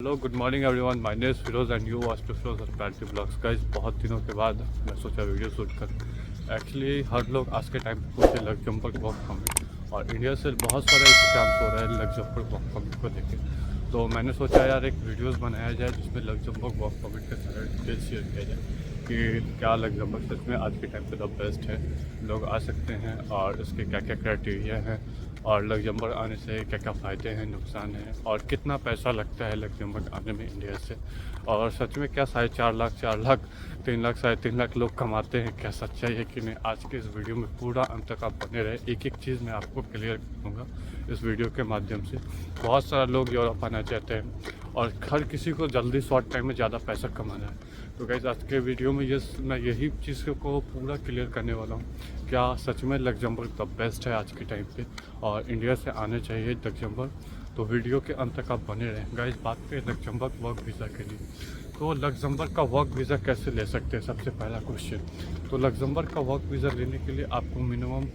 Hello good morning everyone, my name is Firoz and you watch to Firoz hospitality blogs. Guys, बहुत दिनों के बाद मैं सोचा वीडियो शूट कर। एक्चुअली हर लोग आज के टाइम पे पूछे लग्जमबर्ग वर्क परमिट, और इंडिया से बहुत सारे स्कैम्स हो रहे हैं लग्जमबर्ग वर्क परमिट को लेके। तो मैंने सोचा यार एक वीडियोस बनाया जाए जिसमें लग्जमबर्ग वर्क परमिट के सारे डिटेल्स शेयर किया जाए कि क्या लग्जमबर्ग सच में आज के टाइम पे द बेस्ट है, लोग आ सकते हैं और इसके क्या क्या क्राइटेरिया हैं, और लग्जमबर्ग आने से क्या क्या फ़ायदे हैं, नुकसान हैं, और कितना पैसा लगता है लग्जमबर्ग आने में इंडिया से, और सच में क्या 4.5 लाख 4 लाख 3 लाख 3.5 लाख लोग कमाते हैं, क्या सच्चाई है कि नहीं। आज के इस वीडियो में पूरा अंत तक आप बने रहे, एक एक चीज़ मैं आपको क्लियर करूँगा इस वीडियो के माध्यम से। बहुत सारे लोग यूरोप आना चाहते हैं और हर किसी को जल्दी शॉर्ट टाइम में ज़्यादा पैसा कमाना है। तो गाइस, आज के वीडियो में मैं यही चीज़ को पूरा क्लियर करने वाला हूँ, क्या सच में लग्जमबर्ग द बेस्ट है आज के टाइम पे और इंडिया से आने चाहिए लग्जमबर्ग। तो वीडियो के अंत तक आप बने रहें। गाइस, बात करें लग्जमबर्ग वर्क वीज़ा के लिए, तो लग्जमबर्ग का वर्क वीज़ा कैसे ले सकते हैं, सबसे पहला क्वेश्चन। तो लग्जमबर्ग का वर्क वीज़ा लेने के लिए आपको मिनिमम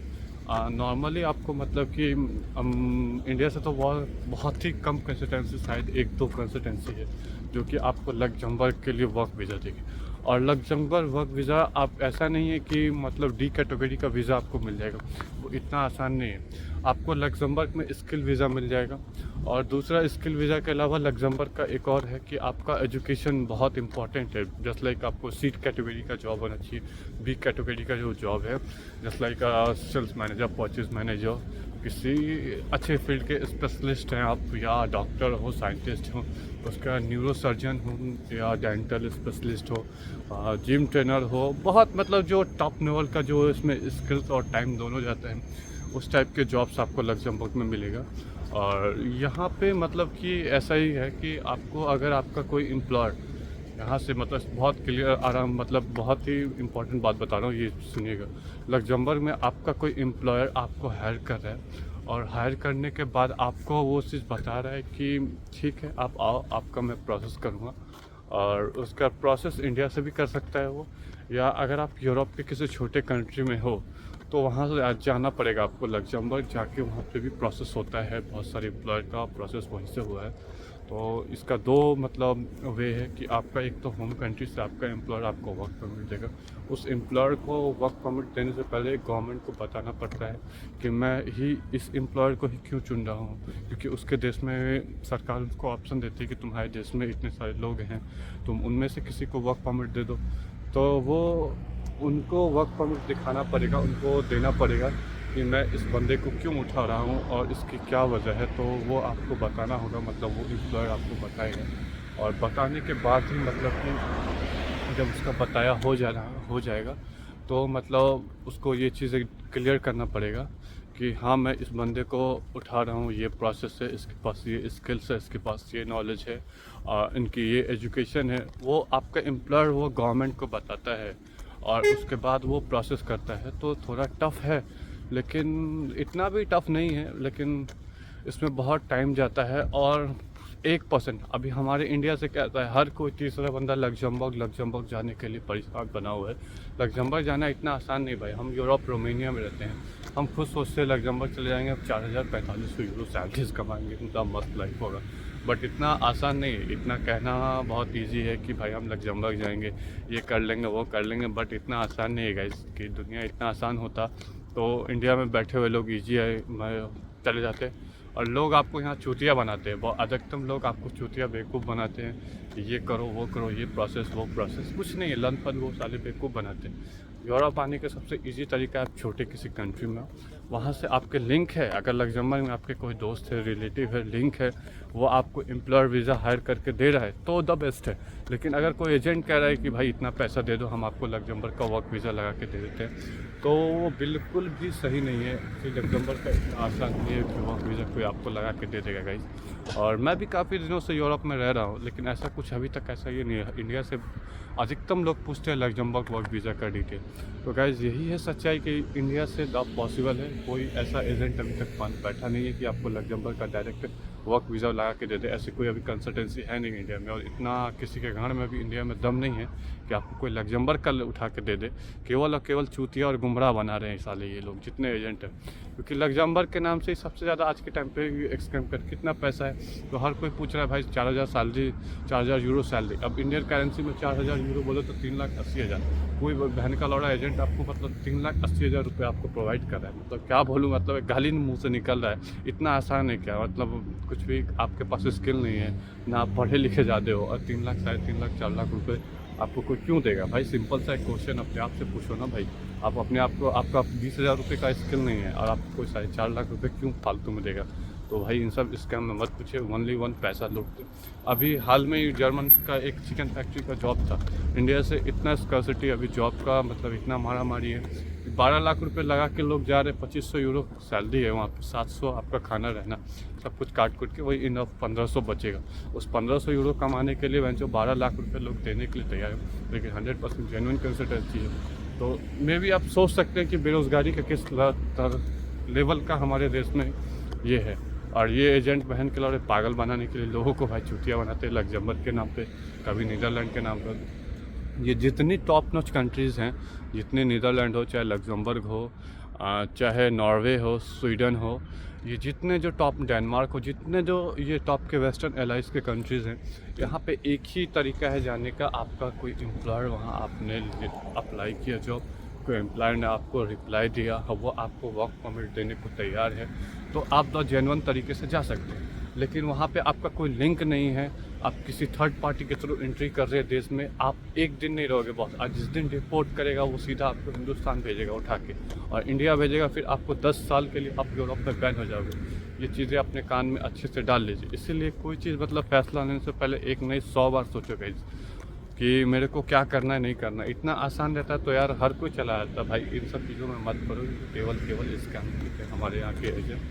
नॉर्मली आपको मतलब कि इंडिया से तो बहुत ही कम कंसिस्टेंसी, शायद 1-2 कंसिस्टेंसी है जो कि आपको लग्जमबर्ग के लिए वर्क वीज़ा देगी। और लग्जमबर्ग वर्क वीज़ा आप ऐसा नहीं है कि मतलब डी कैटेगरी का वीज़ा आपको मिल जाएगा, वो इतना आसान नहीं है। आपको लग्जमबर्ग में स्किल वीज़ा मिल जाएगा, और दूसरा स्किल वीज़ा के अलावा लग्जमबर्ग का एक और है कि आपका एजुकेशन बहुत इंपॉर्टेंट है। जस्ट लाइक आपको सी कैटेगरी का जॉब होना चाहिए, बी कैटेगरी का जो जॉब है just like sales manager, purchase manager, किसी अच्छे फील्ड के स्पेशलिस्ट हैं आप, या डॉक्टर हो, साइंटिस्ट हो, उसका न्यूरो सर्जन हो, या डेंटल स्पेशलिस्ट हो, जिम ट्रेनर हो, बहुत मतलब जो टॉप लेवल का जो इसमें स्किल्स और टाइम दोनों जाते हैं, उस टाइप के जॉब्स आपको लग्जमबर्ग में मिलेगा। और यहाँ पे मतलब कि ऐसा ही है कि आपको अगर आपका कोई एम्प्लॉयर यहाँ से मतलब बहुत क्लियर आराम मतलब बहुत ही इंपॉर्टेंट बात बता रहा हूँ, ये सुनिएगा। लग्जमबर्ग में आपका कोई एम्प्लॉयर आपको हायर कर रहा है, और हायर करने के बाद आपको वो चीज़ बता रहा है कि ठीक है आप आओ, आपका मैं प्रोसेस करूँगा, और उसका प्रोसेस इंडिया से भी कर सकता है वो, या अगर आप यूरोप के किसी छोटे कंट्री में हो तो वहाँ से जाना पड़ेगा आपको लग्जमबर्ग, जाके वहाँ पे भी प्रोसेस होता है। बहुत सारे एम्प्लॉयर का प्रोसेस वहीं से हुआ है। तो इसका दो मतलब वे है कि आपका एक तो होम कंट्री से आपका एम्प्लॉयर आपको वर्क परमिट देगा। उस एम्प्लॉयर को वर्क परमिट देने से पहले गवर्नमेंट को बताना पड़ता है कि मैं ही इस एम्प्लॉयर को ही क्यों चुन रहा हूँ, क्योंकि उसके देश में सरकार उसको ऑप्शन देती है कि तुम्हारे देश में इतने सारे लोग हैं, तुम उनमें से किसी को वर्क परमिट दे दो। तो वो उनको वर्क परमिट दिखाना पड़ेगा, उनको देना पड़ेगा कि मैं इस बंदे को क्यों उठा रहा हूँ और इसकी क्या वजह है। तो वो आपको बताना होगा, मतलब वो एम्प्लॉयर आपको बताएगा, और बताने के बाद ही मतलब कि जब उसका बताया हो जाएगा तो मतलब उसको ये चीज़ें क्लियर करना पड़ेगा कि हाँ मैं इस बंदे को उठा रहा हूँ, ये प्रोसेस है, इसके पास ये स्किल्स है, इसके पास ये नॉलेज है, इनकी ये एजुकेशन है। वो आपका एम्प्लॉयर वो गवर्नमेंट को बताता है, और उसके बाद वो प्रोसेस करता है। तो थोड़ा टफ़ है, लेकिन इतना भी टफ़ नहीं है, लेकिन इसमें बहुत टाइम जाता है। और 1% अभी हमारे इंडिया से क्या होता है, हर कोई तीसरा बंदा लग्जमबर्ग जाने के लिए परेशान बना हुआ है। लग्जमबर्ग जाना इतना आसान नहीं भाई। हम यूरोप रोमेनिया में रहते हैं, हम खुद सोचते हैं लग्जमबर्ग चले जाएंगे, अब 4,045 यूरो सैलरीज कमाएंगे, उनका मस्त लाइफ होगा। बट इतना आसान नहीं है। इतना कहना बहुत ईजी है कि भाई हम लग्जमबर्ग जाएंगे, ये कर लेंगे, वो कर लेंगे, बट इतना आसान नहीं है गाइस। कि दुनिया इतना आसान होता तो इंडिया में बैठे हुए लोग ईजी है चले जाते। और लोग आपको यहाँ चूतिया बनाते हैं, बहुत अधिकतम लोग आपको चूतिया बेवकूफ़ बनाते हैं, ये करो वो करो, ये प्रोसेस वो प्रोसेस, कुछ नहीं है, लन फन वो साले बेवकूफ़ बनाते हैं। यूरोप आने का सबसे इजी तरीका, आप छोटे किसी कंट्री में हो, वहाँ से आपके लिंक है, अगर लग्जमबर्ग में आपके कोई दोस्त है, रिलेटिव है, लिंक है, वो आपको एम्प्लॉयर वीज़ा हायर करके दे रहा है तो द बेस्ट है। लेकिन अगर कोई एजेंट कह रहा है कि भाई इतना पैसा दे दो, हम आपको लग्जमबर्ग का वर्क वीज़ा लगा के दे देते हैं, तो वो बिल्कुल भी सही नहीं है। कि लग्जमबर्ग का इतना आसान नहीं है कि वर्क वीज़ा कोई आपको लगा के दे देगा गाइस। और मैं भी काफ़ी दिनों से यूरोप में रह रहा हूँ, लेकिन ऐसा कुछ अभी तक ऐसा ये नहीं है। इंडिया से अधिकतम लोग पूछते हैं लग्जमबर्ग वर्क वीज़ा का डिटेल। तो गाइस, यही है सच्चाई कि इंडिया से द पॉसिबल है, कोई ऐसा एजेंट अभी तक बैठा नहीं है कि आपको लग्जमबर्ग का डायरेक्ट वर्क वीज़ा लगा के दे दे, ऐसी कोई अभी कंसल्टेंसी है नहीं इंडिया में। और इतना किसी के घर में भी इंडिया में दम नहीं है कि आपको कोई लग्जमबर्ग का उठा के दे दे। केवल और केवल चूतिया और गुमराह बना रहे हैं साले ये लोग जितने एजेंट हैं, क्योंकि लग्जमबर्ग के नाम से ही सबसे ज़्यादा आज के टाइम पे स्कैम कर कितना पैसा है। तो हर कोई पूछ रहा है भाई 4,000 सैलरी, 4,000 यूरो सैलरी। अब इंडियन करेंसी में 4,000 यूरो बोले तो 3,80,000। कोई बहन का लौड़ा एजेंट आपको मतलब 3,80,000 रुपये आपको प्रोवाइड कर रहा है। मतलब क्या बोलूँ, मतलब एक गाली मुँह से निकल रहा है। इतना आसान है क्या, मतलब कुछ भी आपके पास स्किल नहीं है, ना आप पढ़े लिखे ज़्यादा हो, और 3 लाख, 3.5 लाख, 4 लाख रुपये आपको कोई क्यों देगा भाई? सिंपल सा एक क्वेश्चन अपने आप से पूछो ना भाई। आप अपने आप को, आपका 20,000 रुपये का स्किल नहीं है और आपको कोई 4.5 लाख रुपये क्यों फालतू में देगा? तो भाई इन सब स्कैम में मत पूछे, ओनली वन पैसा लूटते। अभी हाल में ही जर्मन का एक चिकन फैक्ट्री का जॉब था। इंडिया से इतना स्कर्सिटी अभी जॉब का, मतलब इतना मारा मारी है। 12 लाख रुपए लगा के लोग जा रहे, 2500 यूरो सैलरी है वहाँ पे, 700 आपका खाना रहना, सब कुछ काट कुट के वही इनफ 1500 बचेगा। उस 1500 यूरो कमाने के लिए वह जो 12 लाख रुपए लोग देने के लिए तैयार है, लेकिन 100% जेन्युइन कंसल्टेंसी है। तो मे भी आप सोच सकते हैं कि बेरोज़गारी का किस लेवल का हमारे देश में ये है। और ये एजेंट बहन के लौड़े पागल बनाने के लिए लोगों को भाई चूतिया बनाते हैं, लग्जमबर्ग के नाम पे, कभी नीदरलैंड के नाम पर। ये जितनी टॉप नॉच कंट्रीज़ हैं, जितने नीदरलैंड हो, चाहे लग्जमबर्ग हो, चाहे नॉर्वे हो, स्वीडन हो, ये जितने जो टॉप, डेनमार्क हो, जितने जो ये टॉप के वेस्टर्न एलाइज के कंट्रीज़ हैं, यहाँ पे एक ही तरीका है जाने का। आपका कोई एम्प्लॉयर वहाँ आपने अप्लाई किया जॉब, कोई एम्प्लॉयर ने आपको रिप्लाई दिया, वो आपको वर्क परमिट देने को तैयार है, तो आप तो जेन्युइन तरीके से जा सकते हैं। लेकिन वहाँ पे आपका कोई लिंक नहीं है, आप किसी थर्ड पार्टी के थ्रू एंट्री कर रहे हैं देश में, आप एक दिन नहीं रहोगे बॉस। आज जिस दिन रिपोर्ट करेगा वो सीधा आपको हिंदुस्तान भेजेगा उठा के, और इंडिया भेजेगा, फिर आपको 10 साल के लिए आप यूरोप में बैन हो जाओगे। ये चीज़ें अपने कान में अच्छे से डाल लीजिए। इसीलिए कोई चीज़ मतलब फैसला लेने से पहले एक नहीं 100 बार सोचो गाइस कि मेरे को क्या करना है, नहीं करना। इतना आसान रहता है तो यार हर कोई चला जाता भाई। इन सब चीज़ों में मत पड़ो, केवल स्कैम है हमारे यहाँ के एजेंट।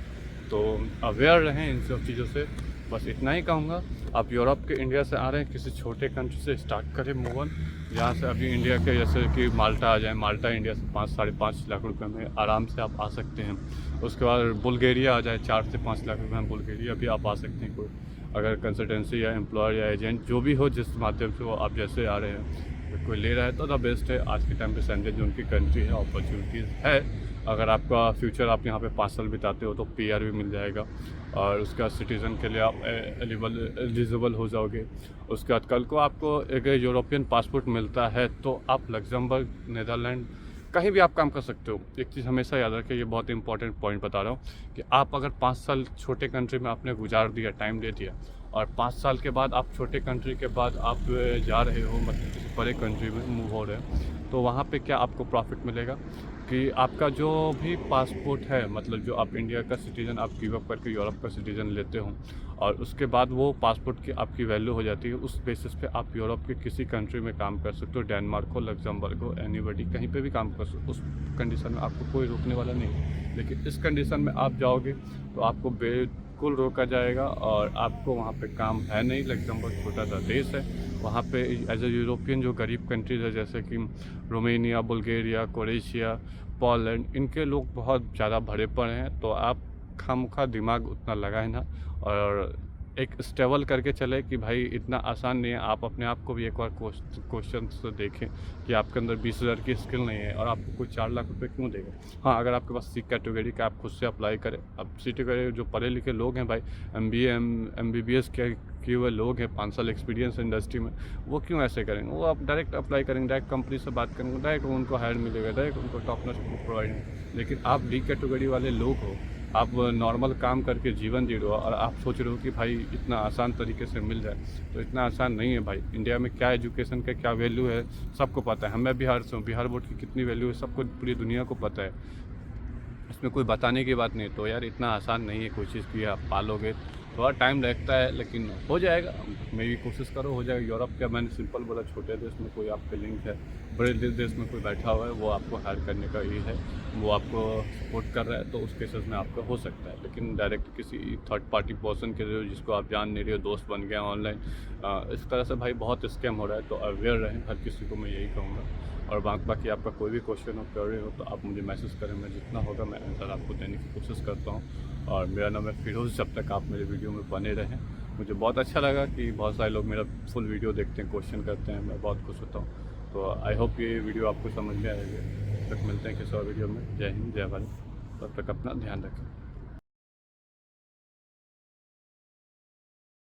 तो अवेयर रहें इन सब चीज़ों से, बस इतना ही कहूँगा। आप यूरोप के इंडिया से आ रहे हैं, किसी छोटे कंट्री से स्टार्ट करें मूव ऑन। जहाँ से अभी इंडिया के जैसे कि माल्टा आ जाए, माल्टा इंडिया से 5-5.5 लाख रुपए में आराम से आप आ सकते हैं। उसके बाद बुल्गारिया आ जाए, 4 से 5 लाख रुपए में बुल्गारिया भी आप आ सकते हैं। कोई अगर कंसल्टेंसी या एम्प्लॉयर या एजेंट जो भी हो, जिस माध्यम से वो आप जैसे आ रहे हैं, अगर कोई ले रहा है तो द बेस्ट है। आज के टाइम पे सैंडविच जो उनकी कंट्री है, अपॉर्चुनिटीज़ है। अगर आपका फ्यूचर आप यहाँ पे 5 साल बिताते हो तो PR भी मिल जाएगा, और उसका सिटीज़न के लिए आप एलिजिबल हो जाओगे। उसके बाद कल को आपको एक यूरोपियन पासपोर्ट मिलता है तो आप लग्जमबर्ग, नीदरलैंड, कहीं भी आप काम कर सकते हो। एक चीज़ हमेशा याद रखें, ये बहुत इंपॉर्टेंट पॉइंट बता रहा हूँ, कि आप अगर 5 साल छोटे कंट्री में आपने गुजार दिया, टाइम दे दिया, और 5 साल के बाद आप छोटे कंट्री के बाद आप जा रहे हो, मतलब किसी बड़े कंट्री में मूव हो रहे हो, तो वहाँ पे क्या आपको प्रॉफिट मिलेगा कि आपका जो भी पासपोर्ट है, मतलब जो आप इंडिया का सिटीज़न आप गिव अप करके यूरोप का सिटीज़न लेते हो, और उसके बाद वो पासपोर्ट की आपकी वैल्यू हो जाती है। उस बेसिस पे आप यूरोप के किसी कंट्री में काम कर सकते हो, डेनमार्क हो, लग्जमबर्ग हो, एनीबडी, कहीं पे भी काम कर सकते हो। उस कंडीशन में आपको कोई रोकने वाला नहीं। लेकिन इस कंडीशन में आप जाओगे तो आपको बिल्कुल रोका जाएगा, और आपको वहाँ पे काम है नहीं। लग्जमबर्ग छोटा सा देश है, वहाँ पे एज ए यूरोपियन जो गरीब कंट्रीज़ है, जैसे कि रोमेनिया, बुल्गारिया, क्रोएशिया, पोलैंड, इनके लोग बहुत ज़्यादा भरे पड़े हैं। तो आप खामखा दिमाग उतना लगाए ना, और एक स्टेबल करके चले कि भाई इतना आसान नहीं है। आप अपने आप को भी एक बार क्वेश्चन से देखें कि आपके अंदर 20,000 की स्किल नहीं है और आपको कोई 4 लाख रुपए क्यों देगा। हाँ, अगर आपके पास C कैटेगरी का, आप खुद से अप्लाई करें। अब C कैटेगरी जो पढ़े लिखे लोग हैं भाई, MBA MBBS किए हुए लोग हैं, 5 साल एक्सपीरियंस इंडस्ट्री में, वो क्यों ऐसे करेंगे? वो आप डायरेक्ट अप्लाई करेंगे, डायरेक्ट कंपनी से बात करेंगे, डायरेक्ट उनको हायर मिलेगा, डायरेक्ट उनको टॉप नॉच प्रोवाइड। लेकिन आप D कैटेगरी वाले लोग हो, आप नॉर्मल काम करके जीवन जी रहे हो, और आप सोच रहे हो कि भाई इतना आसान तरीके से मिल जाए, तो इतना आसान नहीं है भाई। इंडिया में क्या एजुकेशन का क्या वैल्यू है सबको पता है। मैं बिहार से हूँ, बिहार बोर्ड की कितनी वैल्यू है सबको, पूरी दुनिया को पता है। इसमें कोई बताने की बात नहीं। तो यार इतना आसान नहीं है कोई चीज़ की आप पालोगे, थोड़ा टाइम लगता है, लेकिन हो जाएगा। मैं भी कोशिश करो, हो जाएगा। यूरोप क्या, मैंने सिंपल बोला, छोटे देश में कोई आपके लिंक है, बड़े देश में कोई बैठा हुआ है, वो आपको हायर करने का ये है, वो आपको सपोर्ट कर रहा है, तो उस केसेस में आपका हो सकता है। लेकिन डायरेक्ट किसी थर्ड पार्टी पर्सन के जो, जिसको आप जान नहीं रहे हो, दोस्त बन गया ऑनलाइन, इस तरह से भाई बहुत स्कैम हो रहा है। तो अवेयर रहें, हर किसी को मैं यही कहूँगा। और बाकी आपका कोई भी क्वेश्चन हो, क्वेरी हो, तो आप मुझे मैसेज करें, मैं जितना होगा मैं आंसर आपको देने की कोशिश करता हूँ। और मेरा नाम है फिरोज़। जब तक आप मेरे वीडियो में बने रहें, मुझे बहुत अच्छा लगा कि बहुत सारे लोग मेरा फुल वीडियो देखते हैं, क्वेश्चन करते हैं, मैं बहुत खुश होता हूँ। तो आई होप ये वीडियो आपको समझ में आएगी। तब तक मिलते हैं किसी और वीडियो में। जय हिंद, जय भारत। तब तक अपना ध्यान रखें।